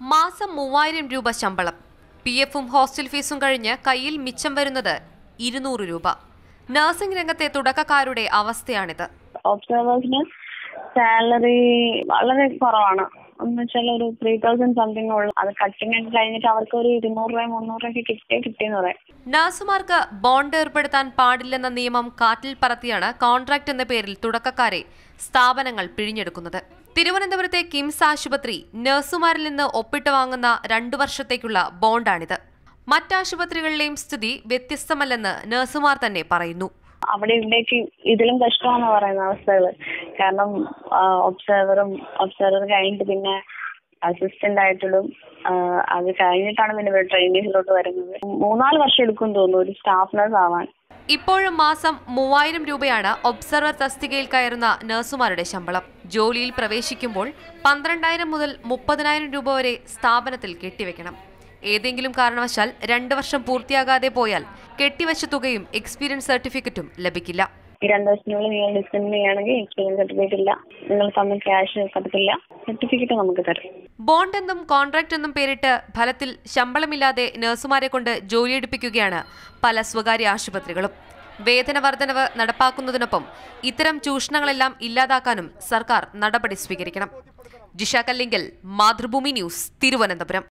മാസം 3000 രൂപ ശമ്പളം. PF-ഉം ഹോസ്റ്റൽ ഫീസും കഴിഞ്ഞ് കയ്യിൽ മിച്ചം വരുന്നത് 200 രൂപ. നഴ്സിംഗ് രംഗത്തെ തുടക്കക്കാരുടെ അവസ്ഥയാണിത്. ഒബ്സർവേഴ്സിന് സാലറി വളരെ കുറവാണ്. എന്ന് വെച്ചാൽ ഒരു 3000 സംതിങ് ഉള്ളു. അത് കട്ടിങ് ഒക്കെ കഴിഞ്ഞിട്ട് അവർക്ക് ഒരു 200 രൂപ 300 രൂപ കിട്ടിയെന്ന് പറയാം. നഴ്സുമാർക്ക് ബോണ്ട് ഏർപ്പെടുത്താൻ പാടില്ലെന്ന നിയമം കാറ്റിൽ പറത്തിയാണ് കോൺട്രാക്ട് എന്ന പേരിൽ തുടക്കക്കാരെ സ്ഥാപനങ്ങൾ പിഴിഞ്ഞെടുക്കുന്നത്. തിരുവനന്തപുരത്തെ കിംസ് ആശുപത്രി നഴ്സുമാരിൽ നിന്ന് ഒപ്പിട്ട് വാങ്ങുന്ന 2 വർഷത്തേക്കുള്ള ബോണ്ടാണിത്. മറ്റാശുപത്രികളിലെയും സ്ഥിതി വ്യത്യസ്തമല്ലെന്ന് നഴ്സുമാർ തന്നെ പറയുന്നു. അവിടെ ഇവിടേക്ക് ഇതിലും കഷ്ടമാണെന്ന് പറയുന്ന അവസ്ഥകൾ. കാരണം ഒബ്സർവർ കഴിഞ്ഞിട്ട് പിന്നെ അസിസ്റ്റന്റ് ആയിട്ടുള്ളൂ. അത് കഴിഞ്ഞിട്ടാണ് പിന്നെ ട്രെയിനിങ്ങിലോട്ട് വരുന്നത്. 3-4 വർഷം എടുക്കും തോന്നുന്നു ഒരു സ്റ്റാഫ് നഴ്സ് ആവാൻ. ഇപ്പോഴും മാസം 3000 രൂപയാണ് ഒബ്സർവർ തസ്തികയിൽ കയറുന്ന നഴ്സുമാരുടെ ശമ്പളം. ജോലിയിൽ പ്രവേശിക്കുമ്പോൾ 12000 മുതൽ 30000 രൂപ വരെ സ്ഥാപനത്തിൽ കെട്ടിവെക്കണം. ഏതെങ്കിലും കാരണവശാൽ 2 വർഷം പൂർത്തിയാകാതെ പോയാൽ കെട്ടിവെച്ച തുകയും എക്സ്പീരിയൻസ് സർട്ടിഫിക്കറ്റും ലഭിക്കില്ല. ഈ 2 വർഷത്തിനുള്ളിൽ നിങ്ങൾ ഡിസ്കണ്ടിന്യൂ ചെയ്യുകയാണെങ്കിൽ എക്സ്പീരിയൻസ് സർട്ടിഫിക്കറ്റ് ഇല്ല, നിങ്ങൾ തമ്മിൽ ക്യാഷ് കിട്ടത്തില്ല, സർട്ടിഫിക്കറ്റ് നമുക്ക് തരും. ബോണ്ട് എന്നും കോൺട്രാക്ട് എന്നും പേരിട്ട് ഫലത്തിൽ ശമ്പളമില്ലാതെ നഴ്സുമാരെ കൊണ്ട് ജോലിയെടുപ്പിക്കുകയാണ് പല സ്വകാര്യ ആശുപത്രികളും. വേതന വർധനവ് നടപ്പാക്കുന്നതിനൊപ്പം ഇത്തരം ചൂഷണങ്ങളെല്ലാം ഇല്ലാതാക്കാനും സർക്കാർ നടപടി സ്വീകരിക്കണം. ജിഷ കല്ലിങ്കൽ, മാതൃഭൂമി ന്യൂസ്, തിരുവനന്തപുരം.